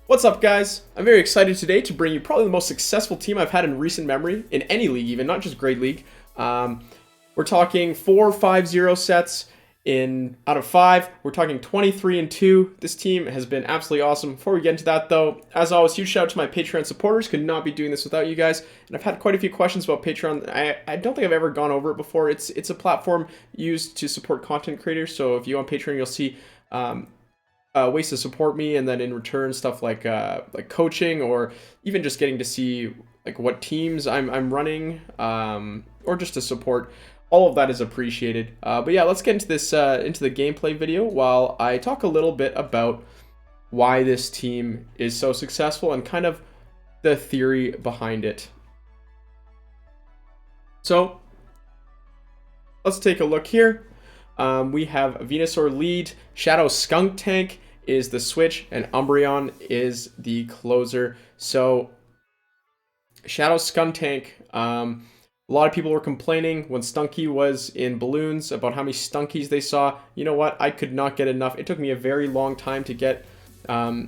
What's up, guys? I'm very excited today to bring you probably the most successful team I've had in recent memory, in any league even, not just Grade League. We're talking 4-5-0 sets out of 5. We're talking 23-2. This team has been absolutely awesome. Before we get into that, though, as always, huge shout out to my Patreon supporters. Could not be doing this without you guys. And I've had quite a few questions about Patreon. I don't think I've ever gone over it before. It's a platform used to support content creators. So if you go on Patreon, you'll see ways to support me, and then in return stuff like coaching, or even just getting to see like what teams I'm running, or just to support. All of that is appreciated. But yeah, let's get into this into the gameplay video while I talk a little bit about why this team is so successful and kind of the theory behind it. So let's take a look here. We have Venusaur lead, Shadow Skuntank is the switch, and Umbreon is the closer. So Shadow Skuntank, a lot of people were complaining when Stunky was in balloons about how many Stunkies they saw. You know what? I could not get enough. It took me a very long time to get the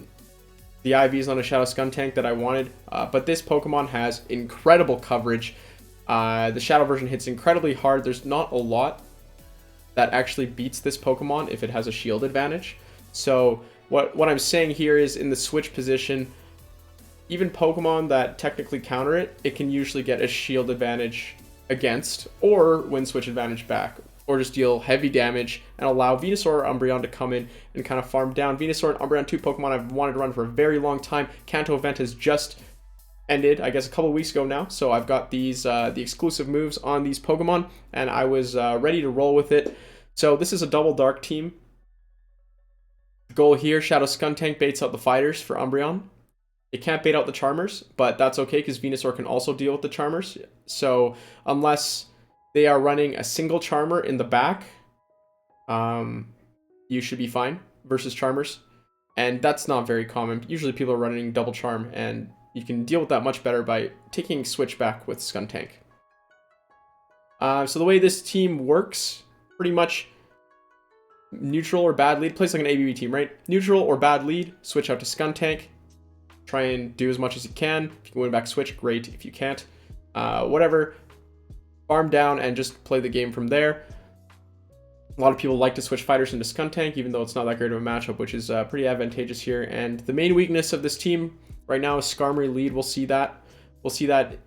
IVs on a Shadow Skuntank that I wanted, but this Pokemon has incredible coverage. The Shadow version hits incredibly hard. There's not a lot that actually beats this Pokemon if it has a shield advantage. So what I'm saying here is, in the switch position, even Pokemon that technically counter it, it can usually get a shield advantage against, or win switch advantage back, or just deal heavy damage and allow Venusaur or Umbreon to come in and kind of farm down. Venusaur and Umbreon, two Pokemon I've wanted to run for a very long time. Kanto event has just ended, I guess, a couple weeks ago now, so I've got these the exclusive moves on these Pokemon, and I was ready to roll with it. So this is a double dark team. The goal here, Shadow Skuntank baits out the fighters for Umbreon. It can't bait out the Charmers, but that's okay because Venusaur can also deal with the Charmers. So unless they are running a single Charmer in the back, you should be fine versus Charmers. And that's not very common. Usually people are running double Charm, and you can deal with that much better by taking switch back with Skuntank. So the way this team works, pretty much neutral or bad lead, plays like an ABB team, right? Neutral or bad lead, switch out to Skuntank. Try and do as much as you can. If you can win back switch, great. If you can't, whatever. Farm down and just play the game from there. A lot of people like to switch fighters into Skuntank, even though it's not that great of a matchup, which is pretty advantageous here. And the main weakness of this team right now is Skarmory lead. We'll see that. We'll see that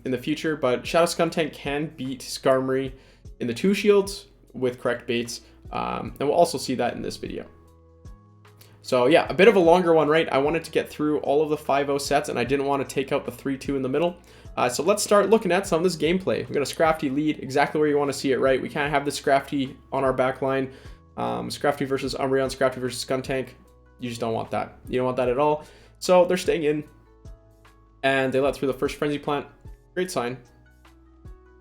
in the future. But Shadow Skuntank can beat Skarmory in the 2 shields with correct baits. And we'll also see that in this video. So yeah, a bit of a longer one, right? I wanted to get through all of the 5-0 sets, and I didn't want to take out the 3-2 in the middle. So let's start looking at some of this gameplay. We got a Scrafty lead, exactly where you want to see it, right? We can't have the Scrafty on our back line. Scrafty versus Umbreon, Scrafty versus Skuntank. You just don't want that. You don't want that at all. So they're staying in, and they let through the first Frenzy Plant. Great sign.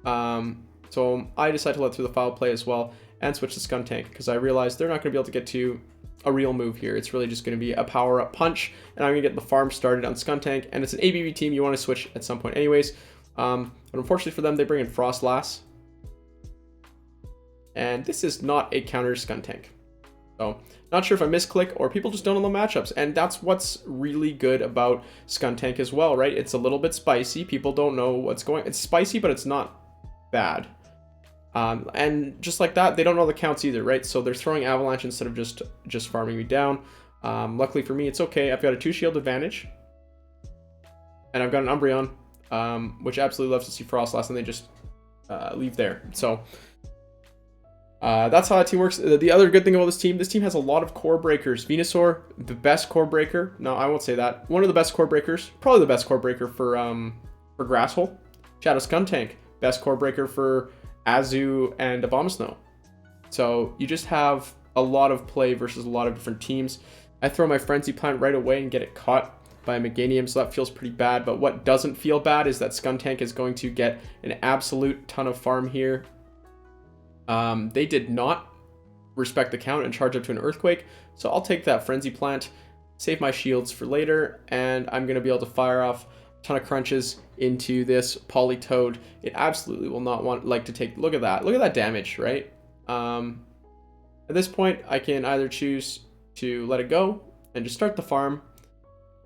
So I decided to let through the Foul Play as well, and switch to Skuntank, because I realized they're not going to be able to get to a real move here. It's really just going to be a power-up punch, and I'm going to get the farm started on Skuntank, and it's an ABB team. You want to switch at some point anyways. But unfortunately for them, they bring in Frostlass, and this is not a counter Skuntank. So not sure if I misclick or people just don't know the matchups, and that's what's really good about Skuntank as well, right? It's a little bit spicy. People don't know what's going. It's spicy, but it's not bad. And just like that, they don't know the counts either, right? So they're throwing Avalanche instead of just farming me down. Luckily for me, it's okay. I've got a 2 shield advantage, and I've got an Umbreon, which absolutely loves to see Frostlass, and they just leave there. So that's how that team works. The other good thing about this team has a lot of core breakers. Venusaur, the best core breaker. No, I won't say that. One of the best core breakers, probably the best core breaker for Grass Hole. Shadow Skuntank, best core breaker for Azu and Abomasnow. So you just have a lot of play versus a lot of different teams. I throw my Frenzy Plant right away and get it caught by a Meganium, so that feels pretty bad. But what doesn't feel bad is that Skuntank is going to get an absolute ton of farm here. They did not respect the count and charge up to an Earthquake, so I'll take that Frenzy Plant, save my shields for later, and I'm going to be able to fire off ton of crunches into this Politoed. It absolutely will not like to take. Look at that damage, right? At this point, I can either choose to let it go and just start the farm,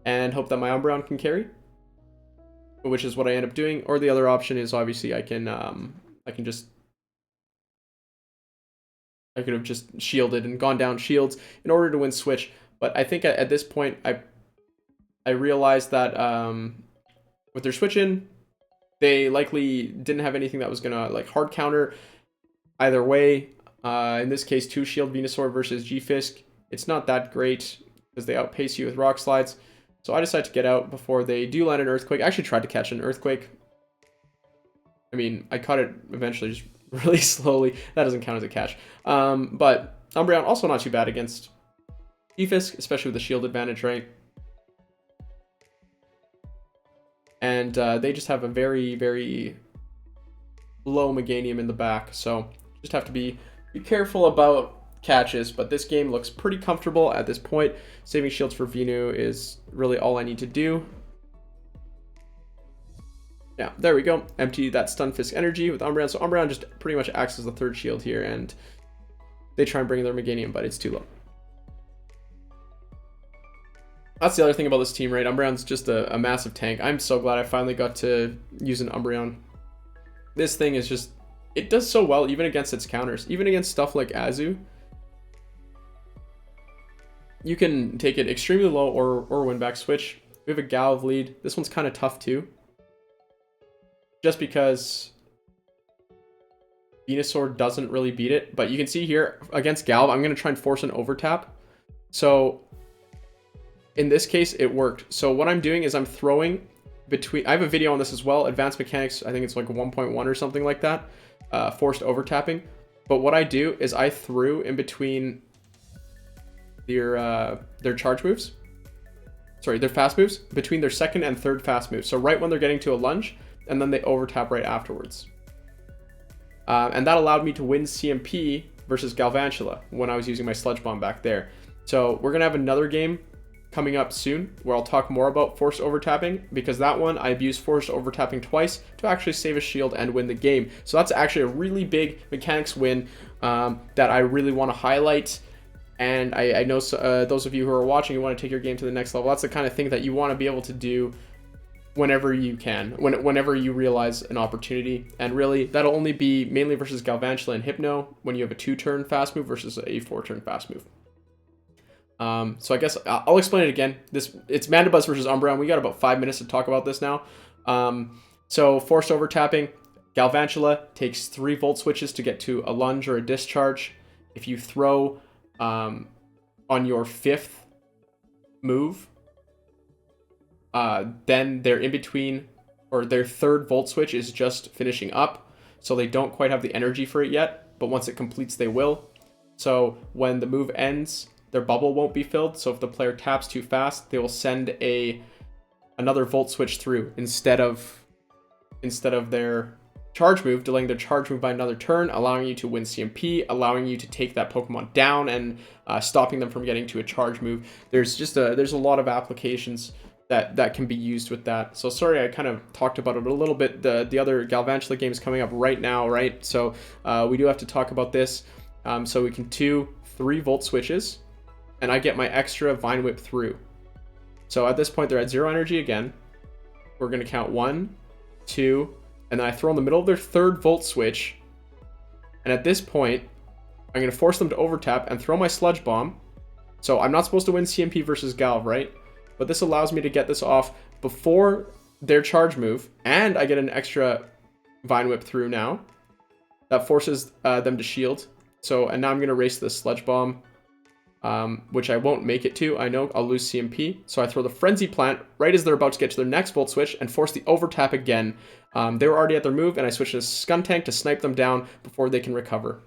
and hope that my Umbreon can carry, which is what I end up doing. Or the other option is obviously I could have just shielded and gone down shields in order to win switch. But I think at this point I realized that with their switch in, they likely didn't have anything that was gonna like hard counter either way. In this case, 2 shield Venusaur versus G-Fisk. It's not that great because they outpace you with rock slides. So I decided to get out before they do land an earthquake. I actually tried to catch an earthquake. I mean, I caught it eventually, just really slowly. That doesn't count as a catch. But Umbreon also not too bad against G-Fisk, especially with the shield advantage, right? And they just have a very, very low Meganium in the back. So just have to be careful about catches. But this game looks pretty comfortable at this point. Saving shields for Venu is really all I need to do. Yeah, there we go. Empty that Stunfisk energy with Umbreon. So Umbreon just pretty much acts as the third shield here, and they try and bring their Meganium, but it's too low. That's the other thing about this team, right? Umbreon's just a massive tank. I'm so glad I finally got to use an Umbreon. This thing is just, it does so well even against its counters. Even against stuff like Azu, you can take it extremely low or win back switch. We have a Galv lead. This one's kind of tough too, just because Venusaur doesn't really beat it. But you can see here against Galv, I'm going to try and force an overtap. So in this case, it worked. So what I'm doing is I'm throwing between, I have a video on this as well, advanced mechanics, I think it's like 1.1 or something like that, forced overtapping. But what I do is I threw in between their charge moves, sorry, their fast moves, between their second and third fast moves. So right when they're getting to a lunge, and then they overtap right afterwards. And that allowed me to win CMP versus Galvantula when I was using my Sludge Bomb back there. So we're going to have another game coming up soon where I'll talk more about forced overtapping, because that one I abused forced overtapping twice to actually save a shield and win the game. So that's actually a really big mechanics win that I really want to highlight. And I know those of you who are watching, you want to take your game to the next level. That's the kind of thing that you want to be able to do whenever you can, whenever you realize an opportunity. And really, that'll only be mainly versus Galvantula and Hypno when you have a 2-turn fast move versus a 4-turn fast move. So I guess I'll explain it again. It's Mandibuzz versus Umbreon. We got about 5 minutes to talk about this now. So forced overtapping, Galvantula takes 3 volt switches to get to a lunge or a discharge. If you throw on your 5th move, then they're in between, or their 3rd volt switch is just finishing up, so they don't quite have the energy for it yet, but once it completes they will. So when the move ends, their bubble won't be filled, so if the player taps too fast, they will send another volt switch through instead of their charge move, delaying their charge move by another turn, allowing you to win CMP, allowing you to take that Pokemon down, and stopping them from getting to a charge move. There's a lot of applications that can be used with that. So sorry, I kind of talked about it a little bit. The other Galvantula game is coming up right now, right? So we do have to talk about this. So we can 3 volt switches, and I get my extra Vine Whip through. So at this point, they're at 0 energy again. We're going to count 1, 2, and then I throw in the middle of their 3rd volt switch. And at this point, I'm going to force them to overtap and throw my Sludge Bomb. So I'm not supposed to win CMP versus Galv, right? But this allows me to get this off before their charge move, and I get an extra Vine Whip through now. That forces them to shield. So, and now I'm going to race the Sludge Bomb, which I won't make it to. I know I'll lose CMP. So I throw the Frenzy Plant right as they're about to get to their next Volt Switch and force the overtap again. They were already at their move, and I switched to Skuntank to snipe them down before they can recover.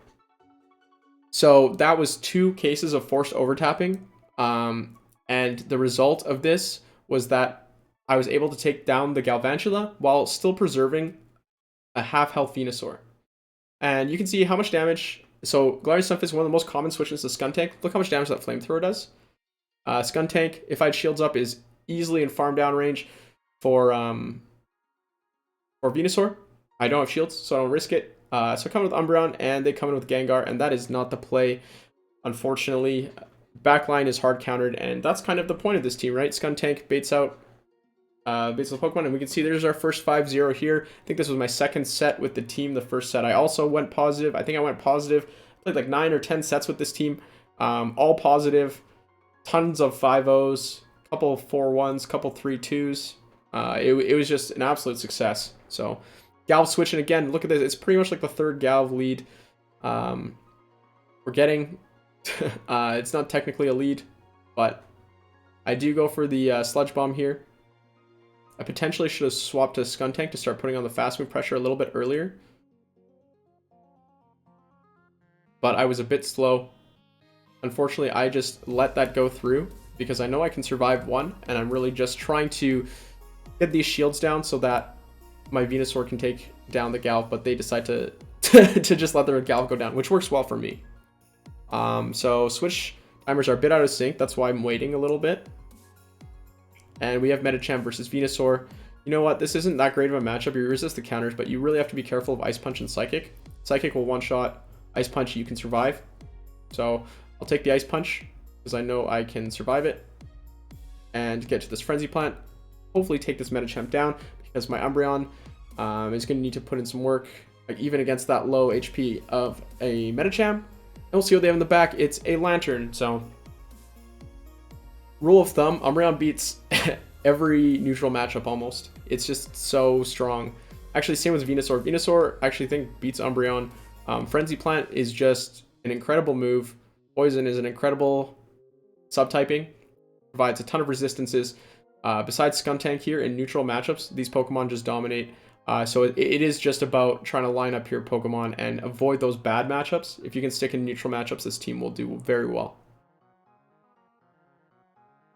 So that was 2 cases of forced overtapping. And the result of this was that I was able to take down the Galvantula while still preserving a half-health Venusaur. And you can see how much damage. So Galarian Stunfisk is one of the most common switches to Skuntank. Look how much damage that Flamethrower does. Skuntank, if I had shields up, is easily in farm down range for Venusaur. I don't have shields, so I don't risk it. So I come in with Umbreon, and they come in with Gengar, and that is not the play, unfortunately. Backline is hard countered, and that's kind of the point of this team, right? Skuntank baits out baits the Pokemon, and we can see there's our first 5-0 here. I think this was my second set with the team. The first set I also went positive. I think I went positive. Played like 9 or 10 sets with this team. All positive. Tons of 5-0s. Couple 4-1s. Couple 3-2s. It was just an absolute success. So Galv switching again. Look at this. It's pretty much like the third Galv lead. We're getting... it's not technically a lead, but I do go for the Sludge Bomb here. I potentially should have swapped to Skuntank to start putting on the fast move pressure a little bit earlier. But I was a bit slow. Unfortunately, I just let that go through because I know I can survive one, and I'm really just trying to get these shields down so that my Venusaur can take down the Galv, but they decide to just let their Galv go down, which works well for me. So switch timers are a bit out of sync. That's why I'm waiting a little bit. And we have Medicham versus Venusaur. You know what? This isn't that great of a matchup. You resist the counters, but you really have to be careful of Ice Punch and Psychic. Psychic will one-shot. Ice Punch, you can survive. So I'll take the Ice Punch because I know I can survive it. And get to this Frenzy Plant. Hopefully take this Medicham down because my Umbreon is going to need to put in some work, like even against that low HP of a Medicham. And we'll see what they have in the back. It's a Lantern, so... Rule of thumb, Umbreon beats every neutral matchup almost. It's just so strong. Actually, same with Venusaur. Venusaur actually think beats Umbreon. Frenzy Plant is just an incredible move. Poison is an incredible subtyping. Provides a ton of resistances. Besides Skuntank here, in neutral matchups, these Pokemon just dominate. So it is just about trying to line up your Pokemon and avoid those bad matchups. If you can stick in neutral matchups, this team will do very well.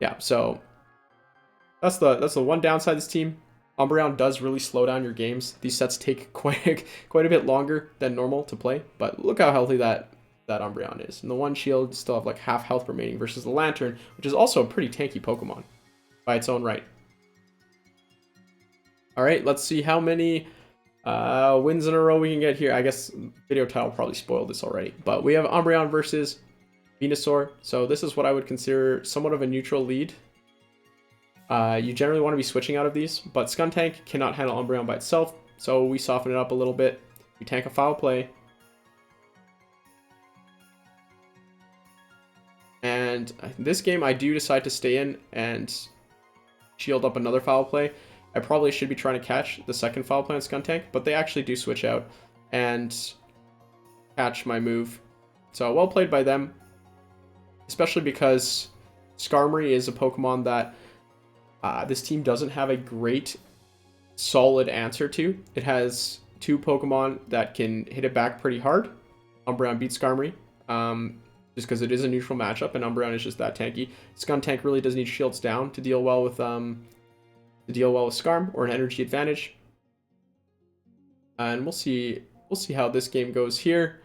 Yeah, so that's the one downside of this team. Umbreon does really slow down your games. These sets take quite a bit longer than normal to play, but look how healthy that Umbreon is. And the one shield still have like half health remaining versus the Lantern, which is also a pretty tanky Pokemon by its own right. All right, let's see how many wins in a row we can get here. I guess video title probably spoiled this already, but we have Umbreon versus Venusaur. So this is what I would consider somewhat of a neutral lead. You generally want to be switching out of these, but Skuntank cannot handle Umbreon by itself, so we soften it up a little bit. We tank a foul play. And this game I do decide to stay in and shield up another foul play. I probably should be trying to catch the second foul play on Skuntank, but they actually do switch out and catch my move. So well played by them. Especially because Skarmory is a Pokemon that this team doesn't have a great solid answer to. It has two Pokemon that can hit it back pretty hard. Umbreon beats Skarmory, just because it is a neutral matchup, and Umbreon is just that tanky. Skuntank really does need shields down to deal well with Skarm or an energy advantage. And we'll see how this game goes here.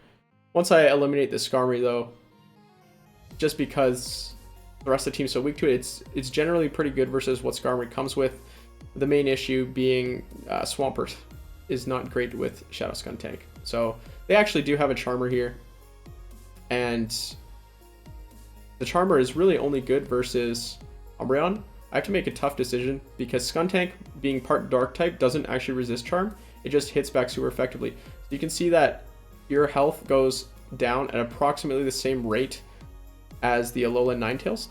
Once I eliminate the Skarmory though, just because the rest of the team's so weak to it, it's generally pretty good versus what Skarmory comes with. The main issue being Swampert is not great with Shadow Skuntank. So they actually do have a Charmer here. And the Charmer is really only good versus Umbreon. I have to make a tough decision because Skuntank, being part Dark type, doesn't actually resist Charm. It just hits back super effectively. So you can see that your health goes down at approximately the same rate as the Alolan Ninetales.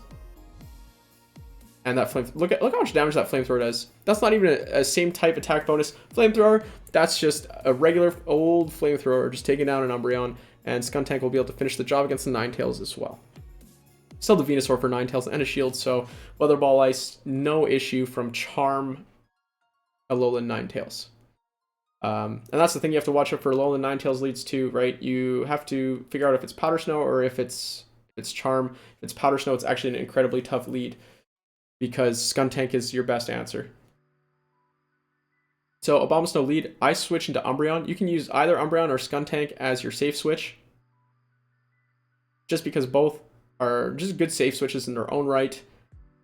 And that look how much damage that Flamethrower does. That's not even a same type attack bonus. Flamethrower, that's just a regular old Flamethrower just taking down an Umbreon, and Skuntank will be able to finish the job against the Ninetales as well. Still the Venusaur for Ninetales and a shield, so Weather Ball Ice, no issue from Charm Alolan Ninetales. And that's the thing you have to watch out for Alolan Ninetales leads too, right? You have to figure out if it's Powder Snow or if it's Charm. If it's Powder Snow, it's actually an incredibly tough lead because Skuntank is your best answer. So Abomasnow lead, I switch into Umbreon. You can use either Umbreon or Skuntank as your safe switch, just because both are just good safe switches in their own right,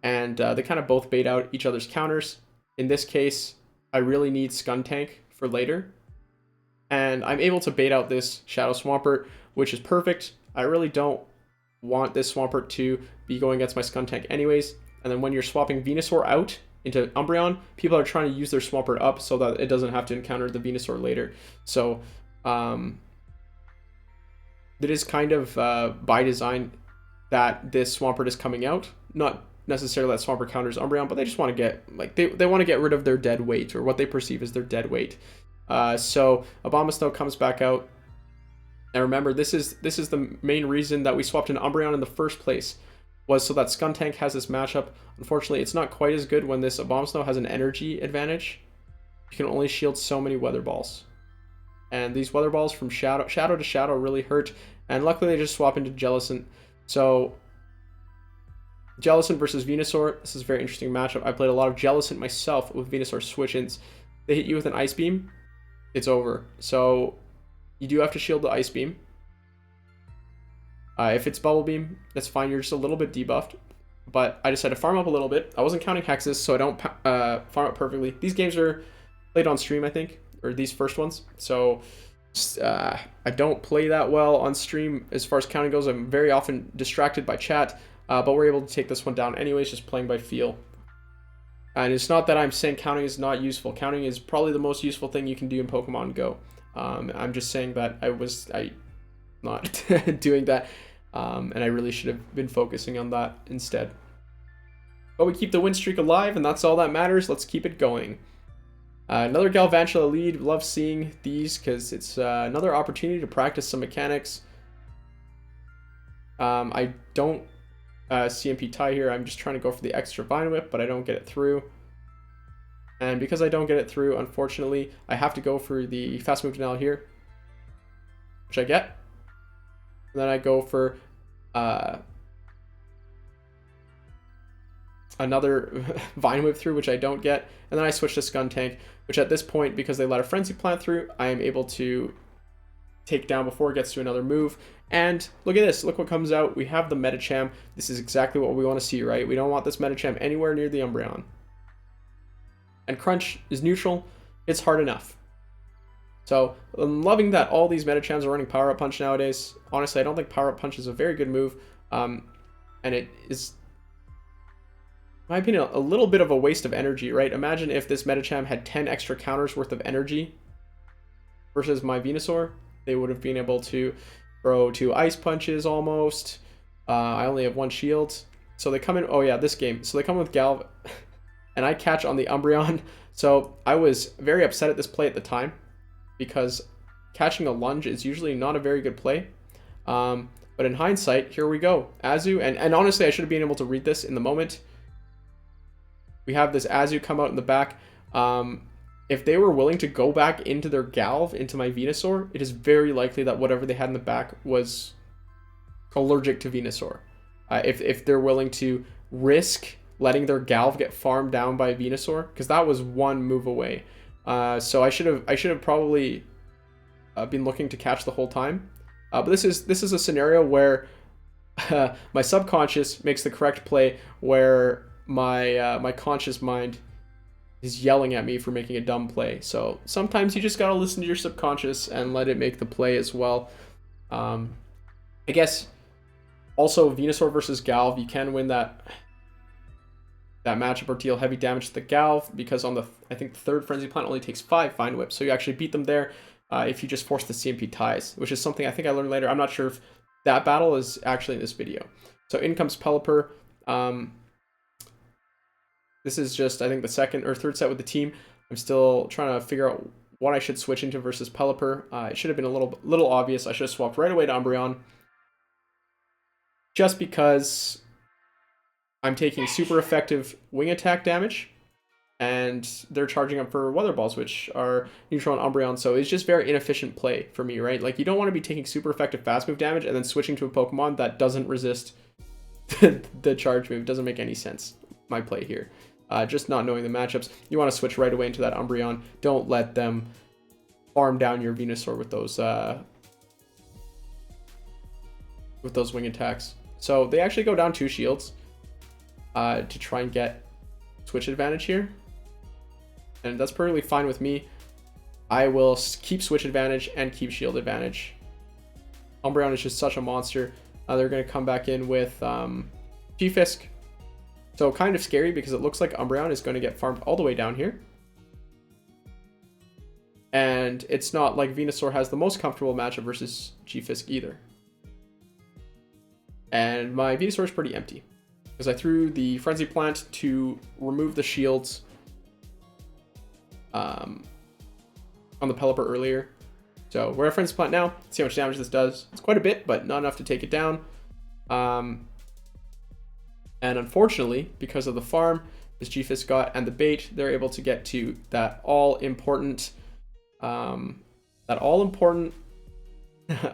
and they kind of both bait out each other's counters. In this case, I really need Skuntank for later, and I'm able to bait out this Shadow Swampert, which is perfect. I really don't want this Swampert to be going against my Skuntank anyways. And then when you're swapping Venusaur out into Umbreon, people are trying to use their Swampert up so that it doesn't have to encounter the Venusaur later. So it is kind of by design that this Swampert is coming out. Not necessarily that Swampert counters Umbreon, but they just want to get, like, they want to get rid of their dead weight, or what they perceive as their dead weight. So Abomasnow comes back out. And remember, this is the main reason that we swapped in Umbreon in the first place, was so that Skuntank has this matchup. Unfortunately, it's not quite as good when this Abomasnow has an energy advantage. You can only shield so many Weather Balls. And these Weather Balls from Shadow to Shadow really hurt. And luckily they just swap into Jellicent. So Jellicent versus Venusaur, this is a very interesting matchup. I played a lot of Jellicent myself with Venusaur switch-ins. They hit you with an Ice Beam, it's over. So you do have to shield the Ice Beam. If it's Bubble Beam, that's fine. You're just a little bit debuffed. But I decided to farm up a little bit. I wasn't counting hexes, so I don't farm up perfectly. These games are played on stream, I think, or these first ones. So I don't play that well on stream as far as counting goes. I'm very often distracted by chat, but we're able to take this one down anyways, just playing by feel. And it's not that I'm saying counting is not useful. Counting is probably the most useful thing you can do in Pokemon Go. I'm just saying that I not doing that, and I really should have been focusing on that instead. But we keep the win streak alive, and that's all that matters. Let's keep it going. Another Galvantula lead. Love seeing these because it's another opportunity to practice some mechanics. I don't CMP tie here. I'm just trying to go for the extra Vine Whip, but I don't get it through. And because I don't get it through, unfortunately, I have to go for the Fast Move Denial here, which I get. And then I go for another Vine Whip through, which I don't get. And then I switch to Skuntank, which at this point, because they let a Frenzy Plant through, I am able to take down before it gets to another move. And look at this. Look what comes out. We have the Medicham. This is exactly what we want to see, right? We don't want this Medicham anywhere near the Umbreon. And Crunch is neutral. It's hard enough. So I'm loving that all these Medichams are running Power Up Punch nowadays. Honestly, I don't think Power Up Punch is a very good move. And it is, in my opinion, a little bit of a waste of energy, right? Imagine if this Medicham had 10 extra counters worth of energy versus my Venusaur. They would have been able to throw 2 Ice Punches almost. I only have 1 shield. So they come in, oh yeah, this game. So they come with Galv, and I catch on the Umbreon. So I was very upset at this play at the time, because catching a lunge is usually not a very good play. But in hindsight, here we go. Azu, and honestly, I should have been able to read this in the moment. We have this Azu come out in the back. If they were willing to go back into their Galv, into my Venusaur, it is very likely that whatever they had in the back was allergic to Venusaur. If they're willing to risk letting their Galv get farmed down by Venusaur, because that was 1 move away. So I should have probably been looking to catch the whole time. But this is a scenario where my subconscious makes the correct play, where my conscious mind is yelling at me for making a dumb play. So sometimes you just gotta listen to your subconscious and let it make the play as well. I guess also Venusaur versus Galv, you can win that matchup or deal heavy damage to the Galv, because on the, I think the 3rd Frenzy Plant only takes 5 Vine Whips, so you actually beat them there if you just force the CMP ties, which is something I think I learned later. I'm not sure if that battle is actually in this video. So in comes Pelipper. This is just, I think, the 2nd or 3rd set with the team. I'm still trying to figure out what I should switch into versus Pelipper. It should have been a little obvious. I should have swapped right away to Umbreon, just because I'm taking super effective wing attack damage, and they're charging up for Weather Balls, which are neutral on Umbreon, so it's just very inefficient play for me, right? Like, you don't want to be taking super effective fast move damage and then switching to a Pokemon that doesn't resist the charge move. It doesn't make any sense, my play here. Just not knowing the matchups. You want to switch right away into that Umbreon. Don't let them farm down your Venusaur with those wing attacks. So they actually go down 2 shields to try and get switch advantage here, and that's perfectly fine with me. I will keep switch advantage and keep shield advantage. Umbreon is just such a monster. They're going to come back in with G-Fisk. So kind of scary because it looks like Umbreon is going to get farmed all the way down here. And it's not like Venusaur has the most comfortable matchup versus G-Fisk either. And my Venusaur is pretty empty because I threw the Frenzy Plant to remove the shields on the Pelipper earlier. So we're at Frenzy Plant now. Let's see how much damage this does. It's quite a bit, but not enough to take it down. And unfortunately, because of the farm this G-Fisk got and the bait, they're able to get to that all-important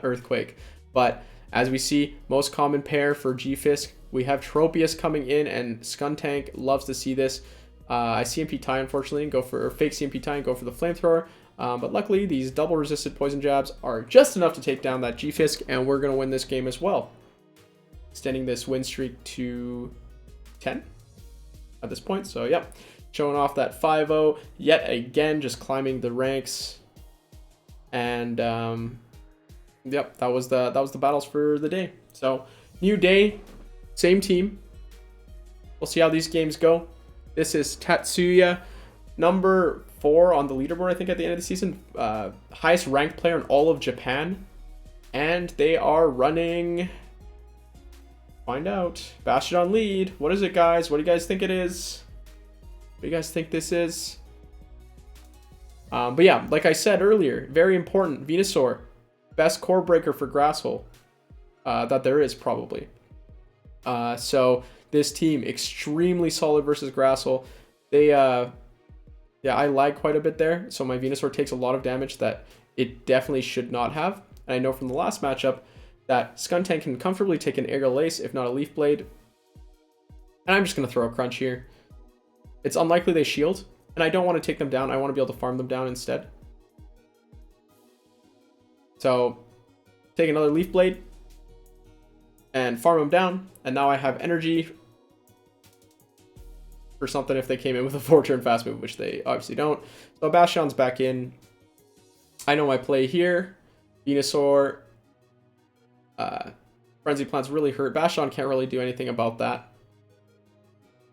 Earthquake. But as we see, most common pair for G-Fisk, we have Tropius coming in, and Skuntank loves to see this. I CMP tie, unfortunately, and go for fake CMP tie and go for the Flamethrower. But luckily, these double resisted poison jabs are just enough to take down that G-Fisk, and we're going to win this game as well. Extending this win streak to 10 at this point. So, yep, showing off that 5-0 yet again, just climbing the ranks. And, yep, that was the battles for the day. So, new day, same team. We'll see how these games go. This is Tatsuya, number 4 on the leaderboard, I think, at the end of the season. Highest ranked player in all of Japan. And they are running... Find out. Bastiodon lead. What is it, guys? What do you guys think it is? What do you guys think this is? But yeah, like I said earlier, very important. Venusaur, best core breaker for Grasshole that there is, probably. So this team, extremely solid versus Grasshole. They, yeah, I lag quite a bit there. So my Venusaur takes a lot of damage that it definitely should not have. And I know from the last matchup that Skuntank can comfortably take an Aerial Ace, if not a Leaf Blade. And I'm just going to throw a Crunch here. It's unlikely they shield, and I don't want to take them down. I want to be able to farm them down instead. So, take another Leaf Blade and farm them down, and now I have energy for something if they came in with a 4-turn fast move, which they obviously don't. So Bastiodon's back in. I know my play here. Venusaur... Frenzy Plant's really hurt. Bastiodon can't really do anything about that.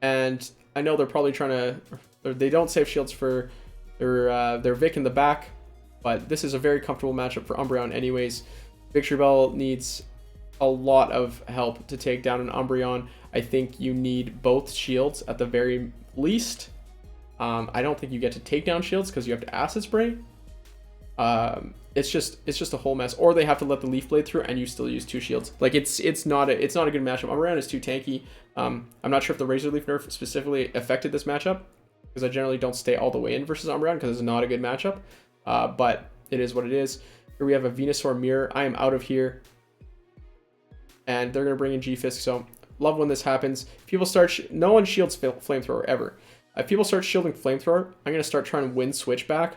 And I know they're probably trying to... They don't save shields for their Vic in the back. But this is a very comfortable matchup for Umbreon anyways. Victory Bell needs a lot of help to take down an Umbreon. I think you need both shields at the very least. I don't think you get to take down shields because you have to Acid Spray. It's just a whole mess. Or they have to let the Leaf Blade through and you still use 2 shields. Like it's not a good matchup. Umbreon is too tanky. I'm not sure if the Razor Leaf nerf specifically affected this matchup, because I generally don't stay all the way in versus Umbreon because it's not a good matchup. But it is what it is. Here we have a Venusaur Mirror. I am out of here. And they're going to bring in G-Fisk. So love when this happens. People start... No one shields Flamethrower ever. If people start shielding Flamethrower, I'm going to start trying to win switch back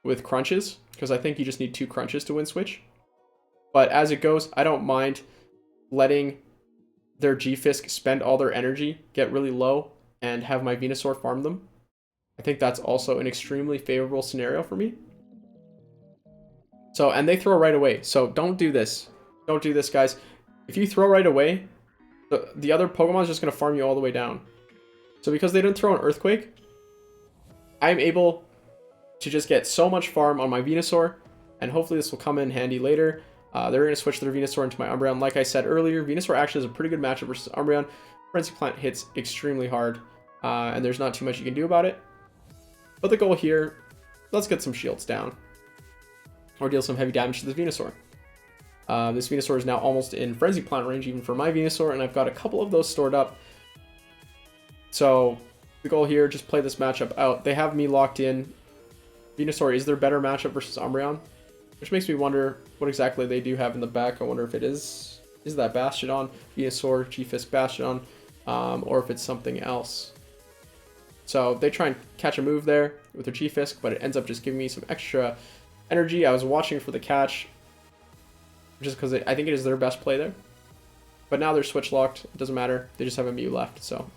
with crunches, because I think you just need 2 crunches to win switch. But as it goes, I don't mind letting their G-Fisk spend all their energy, get really low, and have my Venusaur farm them. I think that's also an extremely favorable scenario for me. So, and they throw right away. So don't do this. Don't do this, guys. If you throw right away, the other Pokemon is just going to farm you all the way down. So because they didn't throw an Earthquake, I'm able to just get so much farm on my Venusaur, and hopefully this will come in handy later. They're going to switch their Venusaur into my Umbreon. Like I said earlier, Venusaur actually is a pretty good matchup versus Umbreon. Frenzy Plant hits extremely hard, and there's not too much you can do about it. But the goal here, let's get some shields down, or deal some heavy damage to this Venusaur. This Venusaur is now almost in Frenzy Plant range even for my Venusaur, and I've got a couple of those stored up. So the goal here, just play this matchup out. They have me locked in. Venusaur is their better matchup versus Umbreon, which makes me wonder what exactly they do have in the back. I wonder if it is that Bastiodon, Venusaur, G-Fisk, Bastiodon, or if it's something else. So they try and catch a move there with their G-Fisk, but it ends up just giving me some extra energy. I was watching for the catch, just because I think it is their best play there. But now they're switch locked. It doesn't matter. They just have a Mew left, so...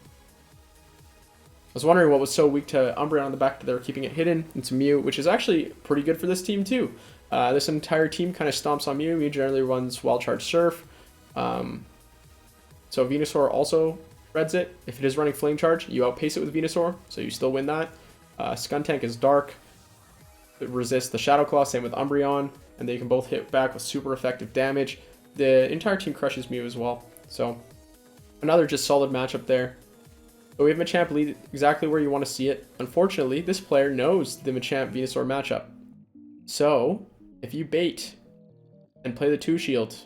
I was wondering what was so weak to Umbreon on the back that they were keeping it hidden. It's Mew, which is actually pretty good for this team too. This entire team kind of stomps on Mew. Mew generally runs Wild Charge Surf. So Venusaur also reds it. If it is running Flame Charge, you outpace it with Venusaur, so you still win that. Skuntank is Dark. It resists the Shadow Claw, same with Umbreon, and they can both hit back with super effective damage. The entire team crushes Mew as well, so another just solid matchup there. So we have Machamp lead exactly where you want to see it. Unfortunately, this player knows the Machamp Venusaur matchup. So if you bait and play the 2-shield,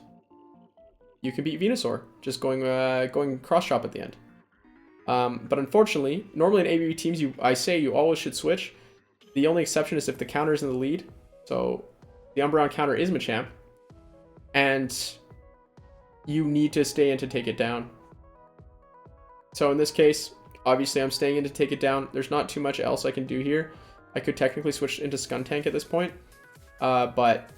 you can beat Venusaur, just going cross-chop at the end. But unfortunately, normally in ABB teams, I say you always should switch. The only exception is if the counter is in the lead. So the Umbreon counter is Machamp, and you need to stay in to take it down. So in this case, obviously I'm staying in to take it down. There's not too much else I can do here. I could technically switch into Skuntank at this point, but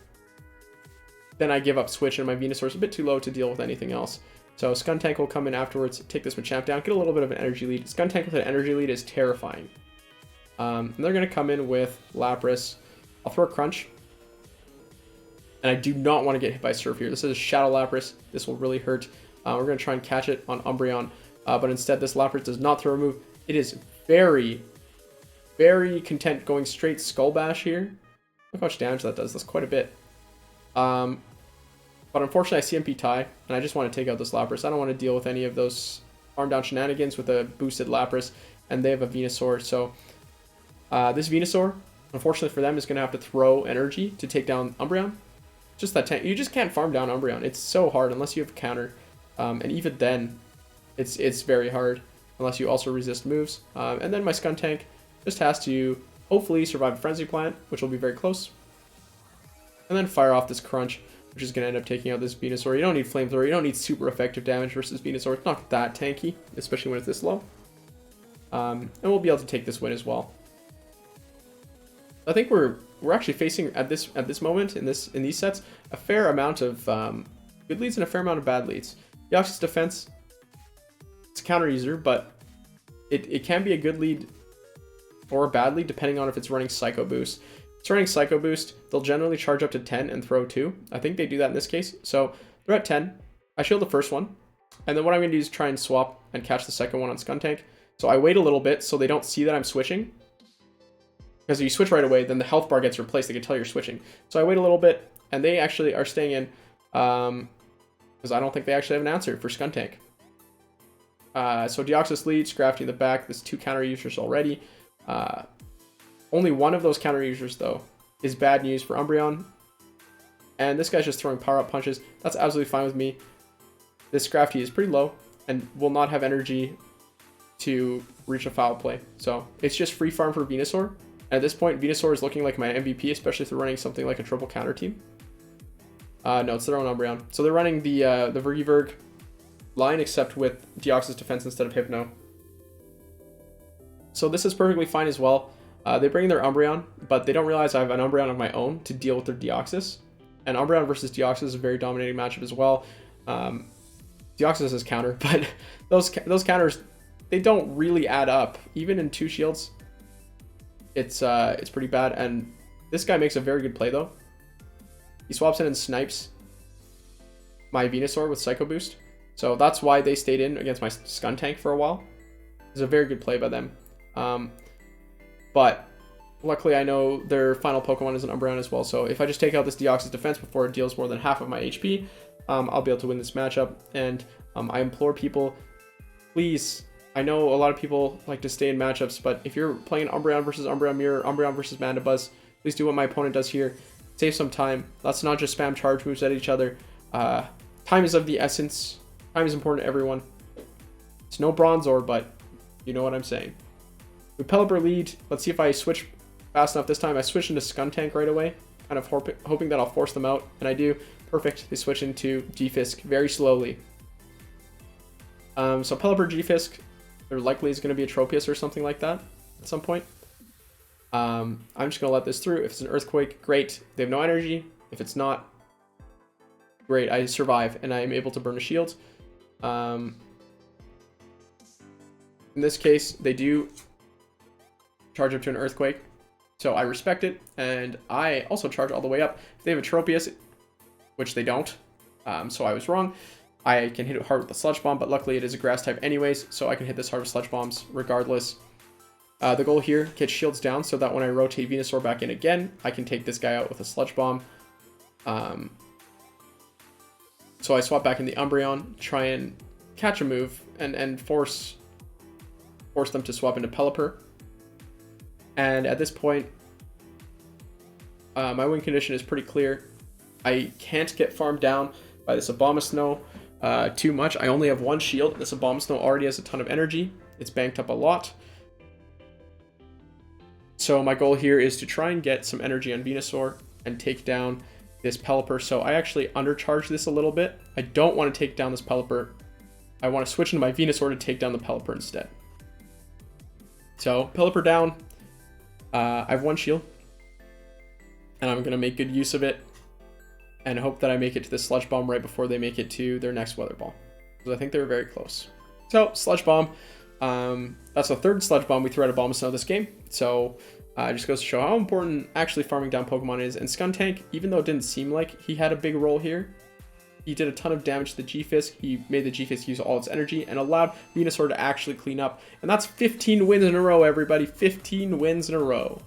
then I give up switch and my Venusaur is a bit too low to deal with anything else. So Skuntank will come in afterwards, take this Machamp down, get a little bit of an energy lead. Skuntank with an energy lead is terrifying. And they're going to come in with Lapras. I'll throw a Crunch. And I do not want to get hit by Surf here. This is a Shadow Lapras. This will really hurt. We're going to try and catch it on Umbreon. But instead, this Lapras does not throw a move. It is very, very content going straight Skull Bash here. Look how much damage that does. That's quite a bit. But unfortunately, I CMP tie, and I just want to take out this Lapras. I don't want to deal with any of those farm down shenanigans with a boosted Lapras, and they have a Venusaur. So this Venusaur, unfortunately for them, is going to have to throw energy to take down Umbreon. Just that tank. You just can't farm down Umbreon. It's so hard unless you have a counter, and even then, it's very hard unless you also resist moves. And then my Skuntank just has to hopefully survive a Frenzy Plant, which will be very close, and then fire off this Crunch, which is going to end up taking out this Venusaur. You don't need Flamethrower. You don't need super effective damage versus Venusaur. It's not that tanky, especially when it's this low. And we'll be able to take this win as well. I think we're actually facing at this moment in these sets a fair amount of good leads and a fair amount of bad leads. Deoxys Defense, it's a counter user, but it can be a good lead or a bad lead depending on if it's running Psycho Boost. If it's running Psycho Boost, they'll generally charge up to 10 and throw 2. I think they do that in this case. So they're at 10. I shield the first one, and then what I'm going to do is try and swap and catch the second one on Skuntank. So I wait a little bit so they don't see that I'm switching. Because if you switch right away, then the health bar gets replaced. They can tell you're switching. So I wait a little bit, and they actually are staying in, because I don't think they actually have an answer for Skuntank. So Deoxys lead, Scrafty in the back. There's 2 counter users already. Only one of those counter users, though, is bad news for Umbreon. And this guy's just throwing power-up punches. That's absolutely fine with me. This Scrafty is pretty low and will not have energy to reach a foul play. So it's just free farm for Venusaur. At this point, Venusaur is looking like my MVP, especially if they're running something like a triple counter team. No, it's their own Umbreon. So they're running the Vergiverg line, except with Deoxys Defense instead of Hypno. So this is perfectly fine as well. They bring their Umbreon, but they don't realize I have an Umbreon of my own to deal with their Deoxys. And Umbreon versus Deoxys is a very dominating matchup as well. Deoxys is counter, but those counters, they don't really add up. Even in 2 shields, it's pretty bad. And this guy makes a very good play though. He swaps in and snipes my Venusaur with Psycho Boost. So that's why they stayed in against my Skuntank for a while. It's a very good play by them. But luckily I know their final Pokemon is an Umbreon as well. So if I just take out this Deoxys Defense before it deals more than half of my HP, I'll be able to win this matchup. And I implore people, please, I know a lot of people like to stay in matchups, but if you're playing Umbreon versus Umbreon Mirror, Umbreon versus Mandibuzz, please do what my opponent does here. Save some time. Let's not just spam charge moves at each other. Time is of the essence. Time is important to everyone. It's no Bronzor, but you know what I'm saying. With Pelipper lead, let's see if I switch fast enough this time. I switch into Skuntank right away, kind of hoping that I'll force them out, and I do. Perfect. They switch into G-Fisk very slowly. So Pelipper G-Fisk, there likely is going to be a Tropius or something like that at some point. I'm just going to let this through. If it's an Earthquake, great. They have no energy. If it's not, great. I survive, and I'm able to burn a shield. In this case, they do charge up to an Earthquake, so I respect it, and I also charge all the way up. If they have a Tropius, which they don't, so I was wrong, I can hit it hard with the Sludge Bomb, but luckily it is a grass type anyways, so I can hit this hard with Sludge Bombs regardless. The goal here, get shields down so that when I rotate Venusaur back in again, I can take this guy out with a Sludge Bomb. So I swap back in the Umbreon, try and catch a move, and force them to swap into Pelipper. And at this point, my win condition is pretty clear. I can't get farmed down by this Abomasnow too much. I only have one shield. This Abomasnow already has a ton of energy. It's banked up a lot. So my goal here is to try and get some energy on Venusaur and take down this Pelipper. So I actually undercharge this a little bit. I don't want to take down this Pelipper. I want to switch into my Venusaur to take down the Pelipper instead. So Pelipper down. I have one shield. And I'm going to make good use of it. And hope that I make it to the Sludge Bomb right before they make it to their next Weather Ball. Because I think they were very close. So Sludge Bomb. That's the third Sludge Bomb we threw at Abomasnow this game. So it just goes to show how important actually farming down Pokemon is. And Skuntank, even though it didn't seem like he had a big role here, he did a ton of damage to the G-Fisk. He made the G-Fisk use all its energy and allowed Venusaur to actually clean up. And that's 15 wins in a row, everybody. 15 wins in a row.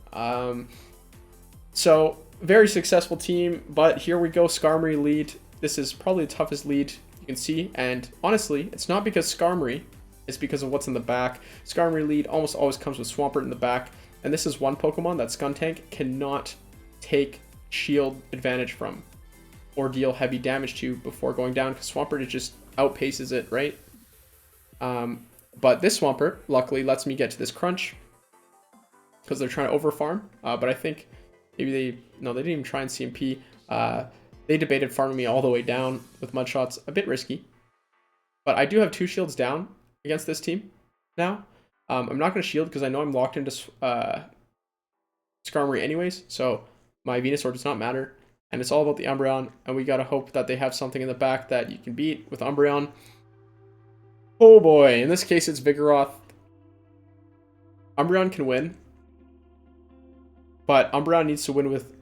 So very successful team, but here we go, Skarmory lead. This is probably the toughest lead you can see. And honestly, it's not because Skarmory, it's because of what's in the back. Skarmory lead almost always comes with Swampert in the back. And this is one Pokemon that Skuntank cannot take shield advantage from or deal heavy damage to before going down, because Swampert, it just outpaces it, right? But this Swampert, luckily, lets me get to this crunch because they're trying to overfarm. But I think maybe no, they didn't even try and CMP. They debated farming me all the way down with Mud Shots. A bit risky. But I do have 2 shields down against this team now. I'm not going to shield because I know I'm locked into Skarmory anyways, so my Venusaur does not matter. And it's all about the Umbreon, and we got to hope that they have something in the back that you can beat with Umbreon. Oh boy, in this case it's Vigoroth. Umbreon can win, but Umbreon needs to win with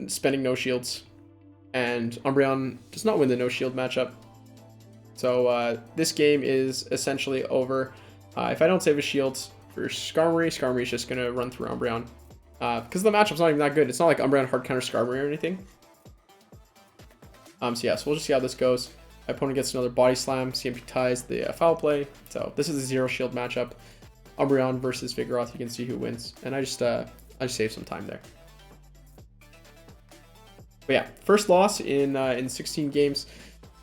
spending no shields. And Umbreon does not win the no shield matchup. So this game is essentially over. If I don't save his shields for Skarmory, Skarmory's just going to run through Umbreon. Because the matchup's not even that good. It's not like Umbreon hard counter Skarmory or anything. So yeah, so we'll just see how this goes. My opponent gets another Body Slam, CMP ties the foul play. So this is a 0 shield matchup. Umbreon versus Vigoroth, you can see who wins. And I just saved some time there. But yeah, first loss in 16 games.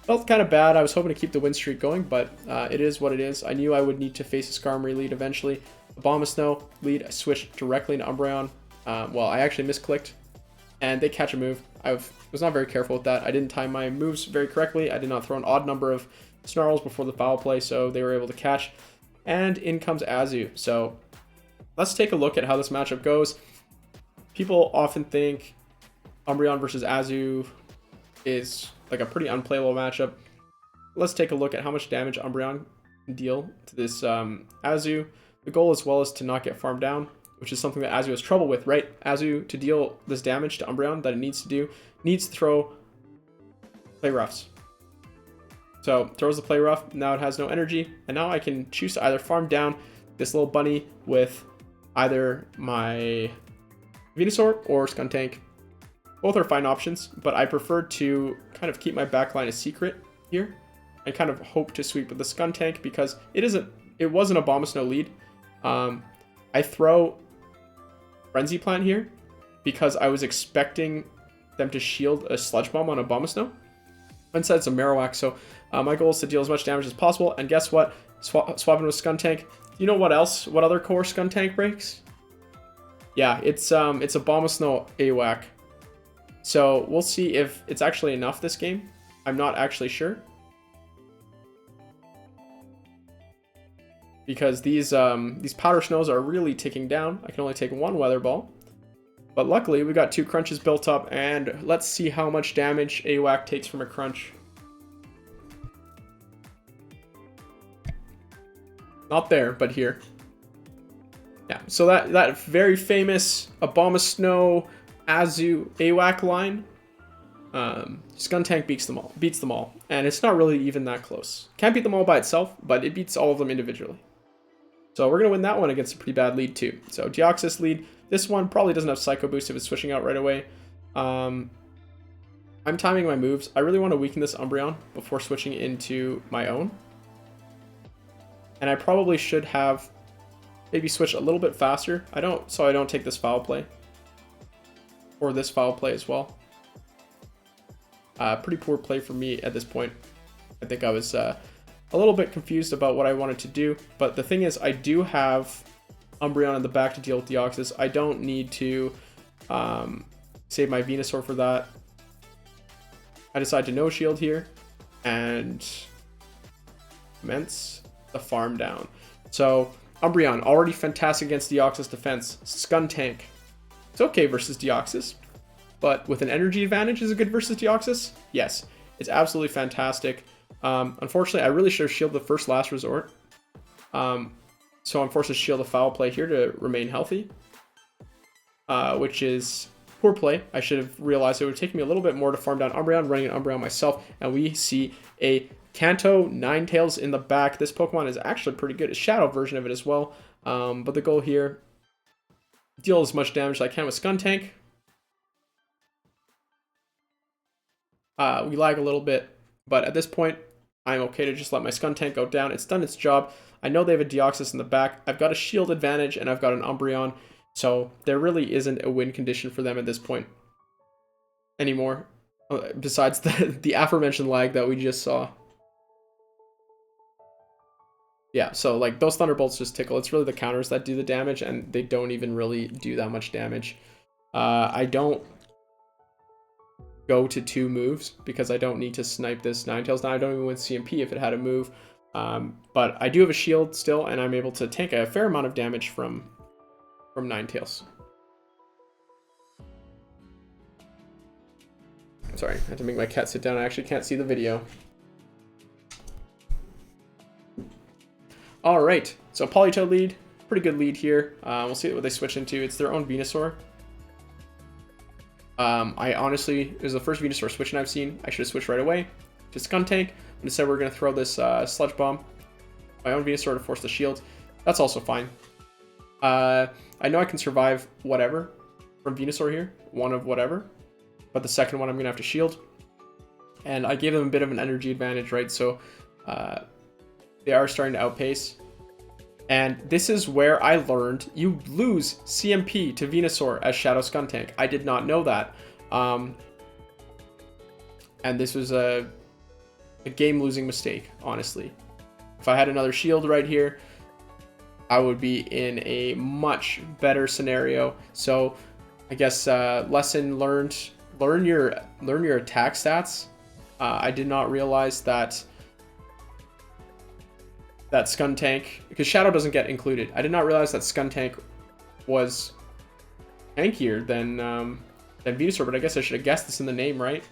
Felt kind of bad. I was hoping to keep the win streak going, but it is what it is. I knew I would need to face a Skarmory lead eventually. Abomasnow lead, I switched directly into Umbreon. Well, I actually misclicked, and they catch a move. I was not very careful with that. I didn't time my moves very correctly. I did not throw an odd number of snarls before the foul play, so they were able to catch. And in comes Azu. So let's take a look at how this matchup goes. People often think Umbreon versus Azu is like a pretty unplayable matchup. Let's take a look at how much damage Umbreon can deal to this Azu. The goal as well is to not get farmed down, which is something that Azu has trouble with, right? Azu, to deal this damage to Umbreon that it needs to do, needs to throw Play Roughs. So throws the Play Rough, now it has no energy, and now I can choose to either farm down this little bunny with either my Venusaur or Skuntank. Both are fine options, but I prefer to kind of keep my backline a secret here and kind of hope to sweep with the Skuntank because it was an Abomasnow lead. I throw Frenzy Plant here because I was expecting them to shield a Sludge Bomb on Abomasnow. Instead, it's a Marowak, so my goal is to deal as much damage as possible. And guess what? Swapping with Skuntank. You know what else? What other core Skuntank breaks? Yeah, it's Abomasnow AWAC. So we'll see if it's actually enough this game. I'm not actually sure. Because these powder snows are really ticking down. I can only take one Weather Ball. But luckily, we got 2 crunches built up, and let's see how much damage AWAC takes from a crunch. Not there, but here. Yeah, so that very famous Abomasnow Azu AWAC line Skuntank beats them all, and it's not really even that close. Can't beat them all by itself, but it beats all of them individually. So we're going to win that one against a pretty bad lead too. So Deoxys lead. This one probably doesn't have Psycho Boost if it's switching out right away. I'm timing my moves. I really want to weaken this Umbreon before switching into my own. And I probably should have maybe switch a little bit faster. So I don't take this foul play. Or this foul play as well. Pretty poor play for me at this point. I think I was a little bit confused about what I wanted to do. But the thing is, I do have Umbreon in the back to deal with Deoxys. I don't need to save my Venusaur for that. I decide to no shield here and commence the farm down. So Umbreon, already fantastic against Deoxys Defense. Skuntank, it's okay versus Deoxys, but with an energy advantage, is it good versus Deoxys? Yes, it's absolutely fantastic. Unfortunately, I really should have shielded the first last resort. So I'm forced to shield a foul play here to remain healthy, which is poor play. I should have realized it would take me a little bit more to farm down Umbreon, running an Umbreon myself, and we see a Kanto Ninetales in the back. This Pokemon is actually pretty good. It's Shadow version of it as well. But the goal here, deal as much damage as I can with Skuntank. We lag a little bit, but at this point, I'm okay to just let my Skuntank go down. It's done its job. I know they have a Deoxys in the back. I've got a shield advantage, and I've got an Umbreon. So there really isn't a win condition for them at this point anymore, besides the aforementioned lag that we just saw. Yeah, so like those Thunderbolts just tickle. It's really the counters that do the damage, and they don't even really do that much damage. I don't go to 2 moves because I don't need to snipe this Ninetales. Now I don't even win CMP if it had a move. But I do have a shield still, and I'm able to tank a fair amount of damage from Ninetales. Sorry, I had to make my cat sit down. I actually can't see the video. All right, so Politoed lead, pretty good lead here. We'll see what they switch into. It's their own Venusaur. I honestly, it was the first Venusaur switching I've seen. I should have switched right away to Skuntank. But instead, we're going to throw this Sludge Bomb. My own Venusaur to force the shield. That's also fine. I know I can survive whatever from Venusaur here. One of whatever. But the second one I'm going to have to shield. And I gave them a bit of an energy advantage, right? So they are starting to outpace. And this is where I learned you lose CMP to Venusaur as Shadow Skuntank. I did not know that. And this was a game-losing mistake, honestly. If I had another shield right here, I would be in a much better scenario. So I guess lesson learned, learn your attack stats. I did not realize that Skuntank, because Shadow doesn't get included. I did not realize that Skuntank was tankier than Venusaur, but I guess I should have guessed this in the name, right?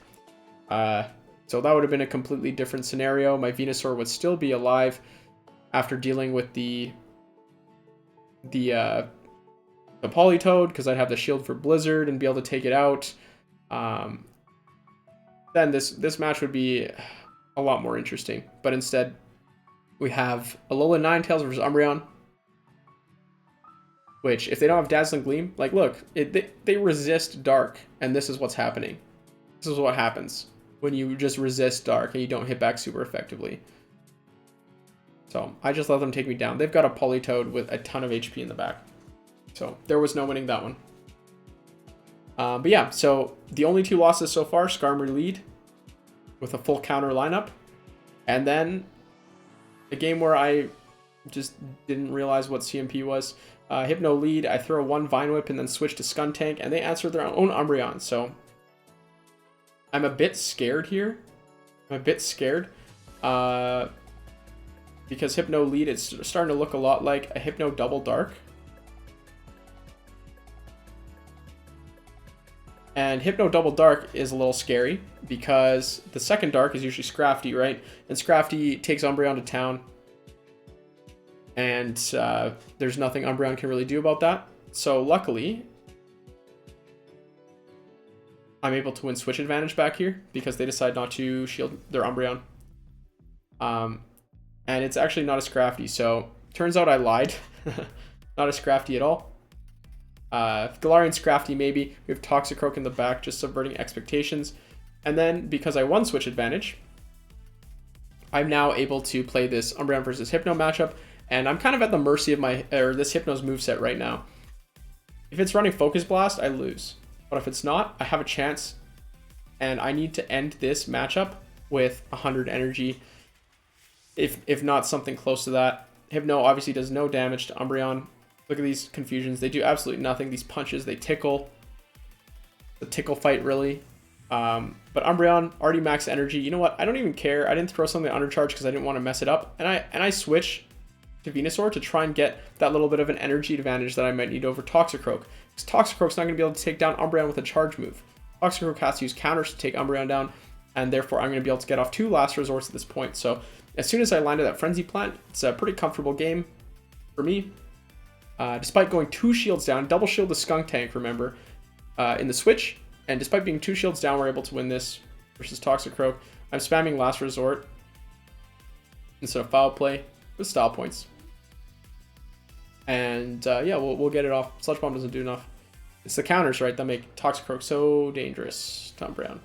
So that would have been a completely different scenario. My Venusaur would still be alive after dealing with the Politoed, because I'd have the shield for Blizzard and be able to take it out. Then this match would be a lot more interesting. But instead, we have Alolan Ninetales versus Umbreon, which, if they don't have Dazzling Gleam, like, look, they resist Dark, and this is what's happening. This is what happens when you just resist Dark and you don't hit back super effectively. So I just let them take me down. They've got a Politoed with a ton of HP in the back. So there was no winning that one. But yeah, so the only 2 losses so far, Skarmory lead with a full counter lineup. And then a game where I just didn't realize what CMP was. Hypno lead, I throw 1 Vine Whip and then switch to Skuntank, and they answer their own Umbreon. So I'm a bit scared here. I'm a bit scared. Because Hypno lead, it's starting to look a lot like a Hypno Double Dark. And Hypno Double Dark is a little scary because the second Dark is usually Scrafty, right? And Scrafty takes Umbreon to town. And there's nothing Umbreon can really do about that. So luckily, I'm able to win switch advantage back here because they decide not to shield their Umbreon. And it's actually not a Scrafty, so turns out I lied. Not a Scrafty at all. Galarian Scrafty maybe. We have Toxicroak in the back, just subverting expectations. And then, because I won switch advantage, I'm now able to play this Umbreon versus Hypno matchup, and I'm kind of at the mercy of this Hypno's moveset right now. If it's running Focus Blast, I lose. But if it's not, I have a chance, and I need to end this matchup with 100 energy, if not something close to that. Hypno obviously does no damage to Umbreon. Look at these confusions. They do absolutely nothing. These punches, they tickle. The tickle fight, really. But Umbreon, already max energy. You know what? I don't even care. I didn't throw something undercharge because I didn't want to mess it up. And I switch to Venusaur to try and get that little bit of an energy advantage that I might need over Toxicroak. Because Toxicroak's not going to be able to take down Umbreon with a charge move. Toxicroak has to use counters to take Umbreon down, and therefore I'm going to be able to get off 2 last resorts at this point. So as soon as I landed that Frenzy Plant, it's a pretty comfortable game for me. Despite going 2 shields down, double shield the Skuntank, remember, in the switch. And despite being 2 shields down, we're able to win this versus Toxicroak. I'm spamming Last Resort instead of Foul Play with style points. And yeah, we'll get it off. Sludge Bomb doesn't do enough. It's the counters, right, that make Toxicroak so dangerous to Umbreon.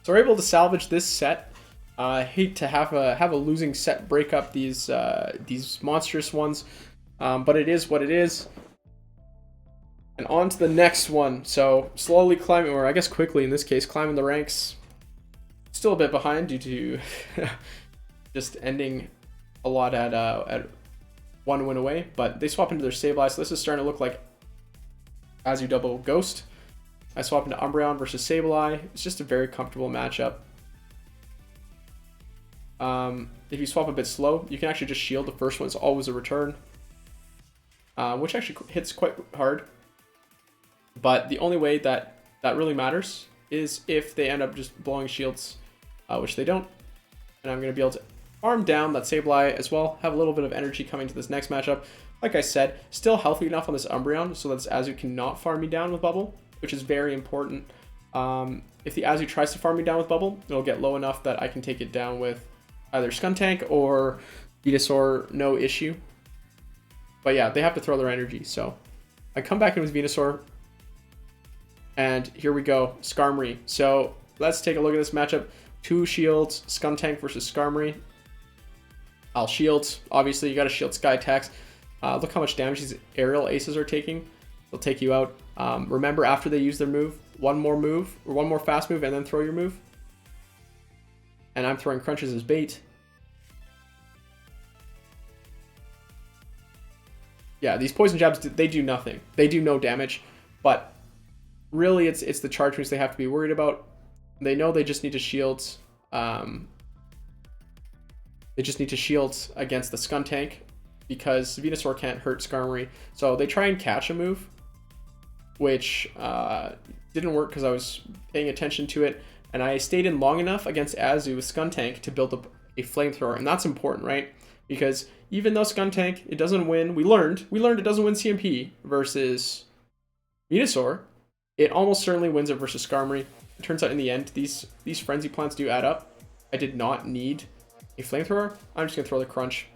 So we're able to salvage this set. I hate to have a losing set break up these monstrous ones. But it is what it is. And on to the next one. So slowly climbing, or I guess quickly in this case, climbing the ranks. Still a bit behind due to just ending a lot at 1 win away. But they swap into their Sableye, so this is starting to look like Azu double Ghost. I swap into Umbreon versus Sableye. It's just a very comfortable matchup. If you swap a bit slow, you can actually just shield. The first one's always a return. Which actually hits quite hard. But the only way that really matters is if they end up just blowing shields, which they don't. And I'm going to be able to farm down that Sableye as well, have a little bit of energy coming to this next matchup. Like I said, still healthy enough on this Umbreon so that this Azu cannot farm me down with Bubble, which is very important. If the Azu tries to farm me down with Bubble, it'll get low enough that I can take it down with either Skuntank or Venusaur, no issue. But yeah, they have to throw their energy. So I come back in with Venusaur. And here we go, Skarmory. So let's take a look at this matchup. 2 shields, Skuntank versus Skarmory. I'll shield. Obviously, you got to shield Sky attacks. Look how much damage these aerial aces are taking. They'll take you out. Remember, after they use their move, one more fast move, and then throw your move. And I'm throwing crunches as bait. Yeah, these poison jabs, they do nothing. They do no damage, but really it's the charge moves they have to be worried about. They know they just need to shield. They just need to shield against the Skuntank because Venusaur can't hurt Skarmory. So they try and catch a move, which didn't work because I was paying attention to it. And I stayed in long enough against Azu with Skuntank to build up a flamethrower. And that's important, right? Because even though Skuntank, it doesn't win, we learned it doesn't win CMP versus Venusaur, it almost certainly wins it versus Skarmory. It turns out in the end, these Frenzy Plants do add up. I did not need a Flamethrower. I'm just going to throw the Crunch.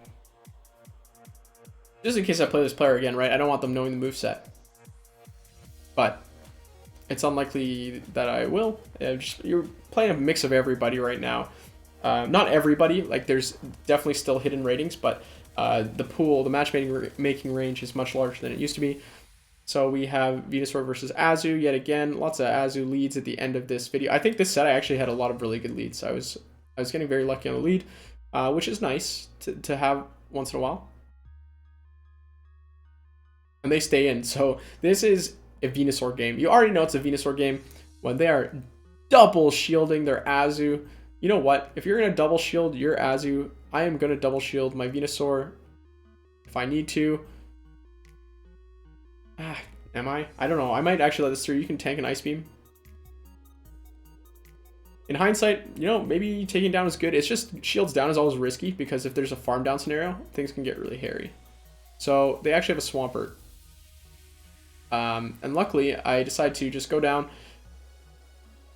Just in case I play this player again, right? I don't want them knowing the moveset. But it's unlikely that I will. You're playing a mix of everybody right now. Not everybody, like there's definitely still hidden ratings, but the matchmaking range is much larger than it used to be. So we have Venusaur versus Azu yet again. Lots of Azu leads at the end of this video. I think this set I actually had a lot of really good leads. I was getting very lucky on the lead, which is nice to have once in a while. And they stay in. So this is a Venusaur game. You already know it's a Venusaur game when they are double shielding their Azu. You know what? If you're going to double shield your Azu, I am going to double shield my Venusaur if I need to. Am I? I don't know. I might actually let this through. You can tank an Ice Beam. In hindsight, you know, maybe taking down is good. It's just shields down is always risky because if there's a farm down scenario, things can get really hairy. So they actually have a Swampert. And luckily, I decided to just go down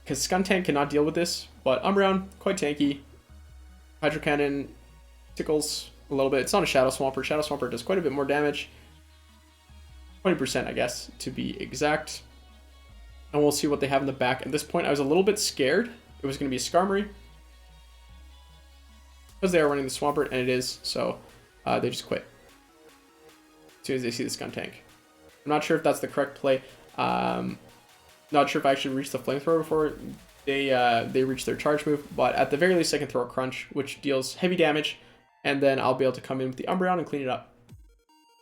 because Skuntank cannot deal with this, but Umbreon, quite tanky. Hydro Cannon tickles a little bit. It's not a Shadow Swampert. Shadow Swampert does quite a bit more damage. 20%, I guess, to be exact. And we'll see what they have in the back. At this point, I was a little bit scared it was going to be a Skarmory, because they are running the Swampert, and it is, so they just quit as soon as they see the Skuntank. I'm not sure if that's the correct play. Not sure if I actually reached the Flamethrower before they reach their charge move, but at the very least I can throw a Crunch, which deals heavy damage, and then I'll be able to come in with the Umbreon and clean it up.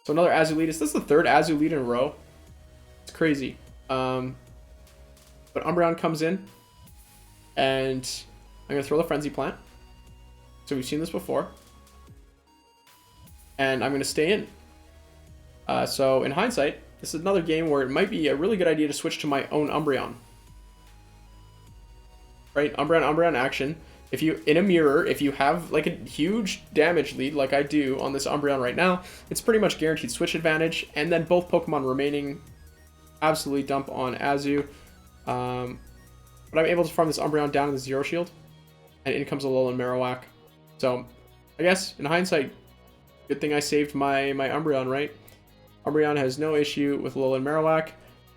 So another Azu lead. Is this the third Azu lead in a row? It's crazy. But Umbreon comes in, and I'm going to throw the Frenzy Plant. So we've seen this before. And I'm going to stay in. So in hindsight, this is another game where it might be a really good idea to switch to my own Umbreon. Right? Umbreon action. If you, in a mirror, if you have like a huge damage lead like I do on this Umbreon right now, it's pretty much guaranteed switch advantage. And then both Pokemon remaining absolutely dump on Azu. But I'm able to farm this Umbreon down in the Zero Shield. And in comes a Alolan Marowak. So, I guess, in hindsight, good thing I saved my Umbreon, right? Umbreon has no issue with Alolan Marowak.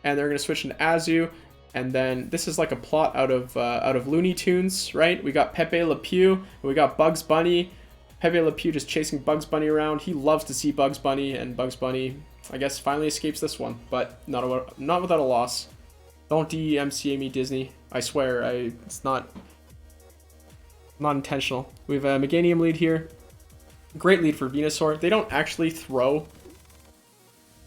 And they're going to switch into Azu. And then this is like a plot out of Looney Tunes, right? We got Pepe Le Pew, and we got Bugs Bunny. Pepe Le Pew just chasing Bugs Bunny around. He loves to see Bugs Bunny, and Bugs Bunny, I guess, finally escapes this one, but not without a loss. Don't DMCA me, Disney. I swear, it's not intentional. We have a Meganium lead here. Great lead for Venusaur. They don't actually throw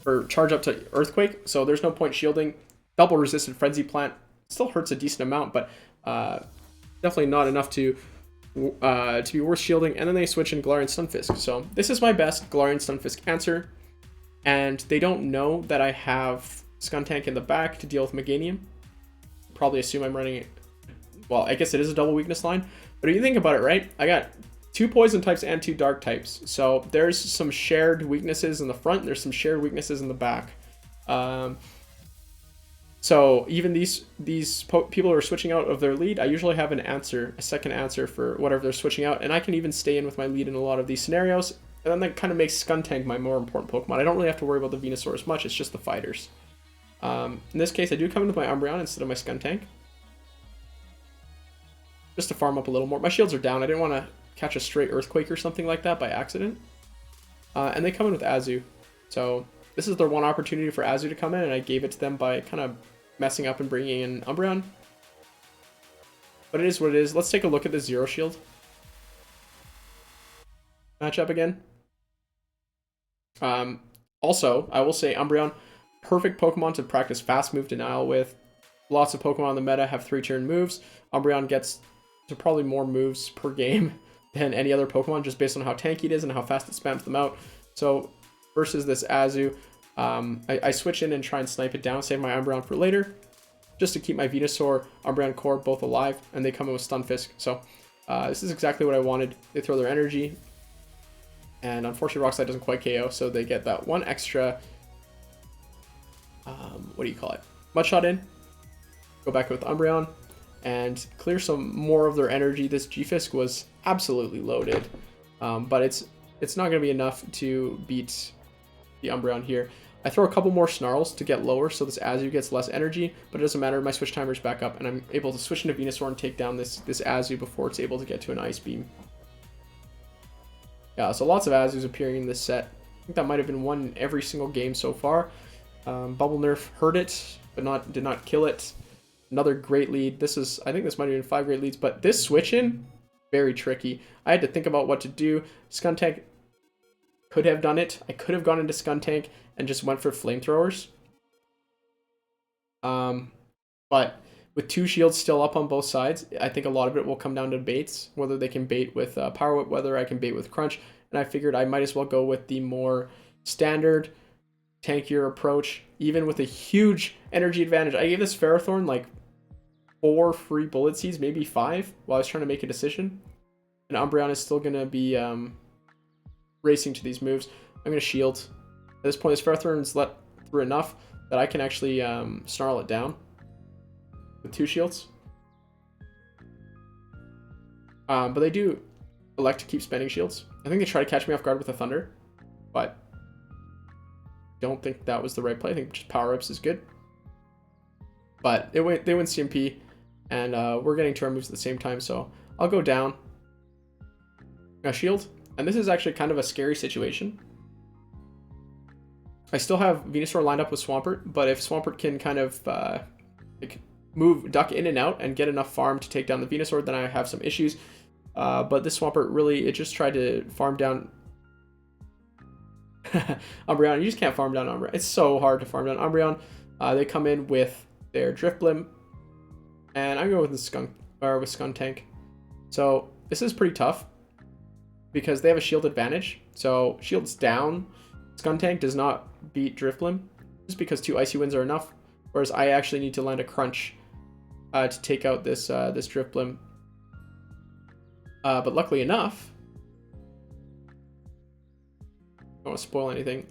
or charge up to Earthquake, so there's no point shielding. Double resistant Frenzy Plant still hurts a decent amount, but definitely not enough to be worth shielding. And then they switch in Galarian Stunfisk. So this is my best Galarian Stunfisk answer, and they don't know that I have Skuntank in the back to deal with Meganium. Probably assume I'm running it. Well, I guess it is a double weakness line, but if you think about it, right? I got 2 poison types and 2 dark types, so there's some shared weaknesses in the front. And there's some shared weaknesses in the back. So even these people who are switching out of their lead, I usually have a second answer for whatever they're switching out, and I can even stay in with my lead in a lot of these scenarios, and then that kind of makes Skuntank my more important Pokemon. I don't really have to worry about the Venusaur as much, it's just the fighters. In this case, I do come in with my Umbreon instead of my Skuntank, just to farm up a little more. My shields are down, I didn't want to catch a straight Earthquake or something like that by accident. And they come in with Azu, so this is their one opportunity for Azu to come in, and I gave it to them by kind of messing up and bringing in Umbreon. But it is what it is. Let's take a look at the Zero Shield matchup again. Also, I will say Umbreon, perfect Pokemon to practice fast move denial with. Lots of Pokemon in the meta have 3-turn moves. Umbreon gets to probably more moves per game than any other Pokemon, just based on how tanky it is and how fast it spams them out. So versus this Azu, I switch in and try and snipe it down, save my Umbreon for later, just to keep my Venusaur, Umbreon core both alive, and they come in with Stunfisk. So this is exactly what I wanted. They throw their energy, and unfortunately Rock Slide doesn't quite KO, so they get that one extra, what do you call it, Mudshot in, go back with Umbreon, and clear some more of their energy. This G-Fisk was absolutely loaded, but it's not going to be enough to beat the Umbreon here. I throw a couple more Snarls to get lower, so this Azu gets less energy, but it doesn't matter. My switch timer's back up, and I'm able to switch into Venusaur and take down this Azu before it's able to get to an Ice Beam. Yeah, so lots of Azus appearing in this set. I think that might have been one in every single game so far. Bubble Nerf hurt it, but did not kill it. Another great lead. I think this might have been 5 great leads, but this switch in, very tricky. I had to think about what to do. Skuntank could have done it. I could have gone into Skuntank and just went for flamethrowers. But with 2 shields still up on both sides, I think a lot of it will come down to baits, whether they can bait with Power Whip, whether I can bait with Crunch. And I figured I might as well go with the more standard, tankier approach, even with a huge energy advantage. I gave this Ferrothorn like 4 free Bullet Seeds, maybe 5, while I was trying to make a decision. And Umbreon is still going to be racing to these moves. I'm going to shield. At this point, this Ferrothorn's let through enough that I can actually snarl it down with 2 shields. But they do elect to keep spending shields. I think they try to catch me off guard with a Thunder, but don't think that was the right play. I think just power-ups is good. But they win CMP, and we're getting turn moves at the same time, so I'll go down. A shield, and this is actually kind of a scary situation. I still have Venusaur lined up with Swampert, but if Swampert can kind of duck in and out and get enough farm to take down the Venusaur, then I have some issues. But this Swampert really, it just tried to farm down Umbreon. You just can't farm down Umbreon. It's so hard to farm down Umbreon. They come in with their Drifblim, and I'm going with the Skuntank. So this is pretty tough because they have a shield advantage. So shields down, Skuntank does not beat Drifblim just because 2 Icy Winds are enough. Whereas I actually need to land a Crunch to take out this this Drifblim. But luckily enough, don't want to spoil anything.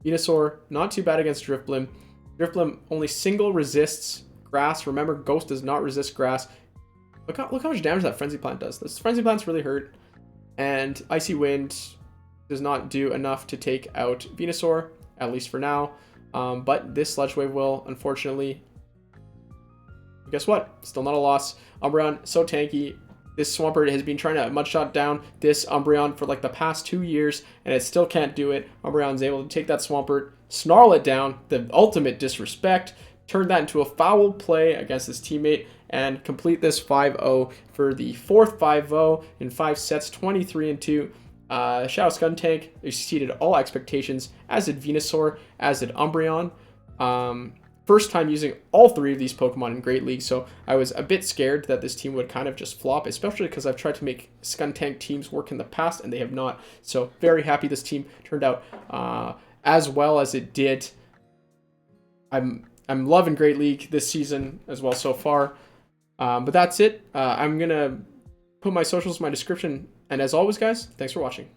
Venusaur, not too bad against Drifblim. Drifblim only single resists grass. Remember, Ghost does not resist grass. Look how much damage that Frenzy Plant does. This Frenzy Plant's really hurt. And Icy Wind does not do enough to take out Venusaur, at least for now. But this Sludge Wave will, unfortunately. But guess what? Still not a loss. Umbreon, so tanky. This Swampert has been trying to mudshot down this Umbreon for like the past 2 years, and it still can't do it. Umbreon's able to take that Swampert, snarl it down, the ultimate disrespect, turn that into a foul play against his teammate, and complete this 5-0 for the 4th 5-0 in 5 sets, 23-2. Shadow Skuntank exceeded all expectations, as did Venusaur, as did Umbreon. First time using all 3 of these Pokemon in Great League, so I was a bit scared that this team would kind of just flop, especially because I've tried to make Skuntank teams work in the past, and they have not. So very happy this team turned out as well as it did. I'm loving Great League this season as well so far. But that's it. I'm going to put my socials in my description. And as always, guys, thanks for watching.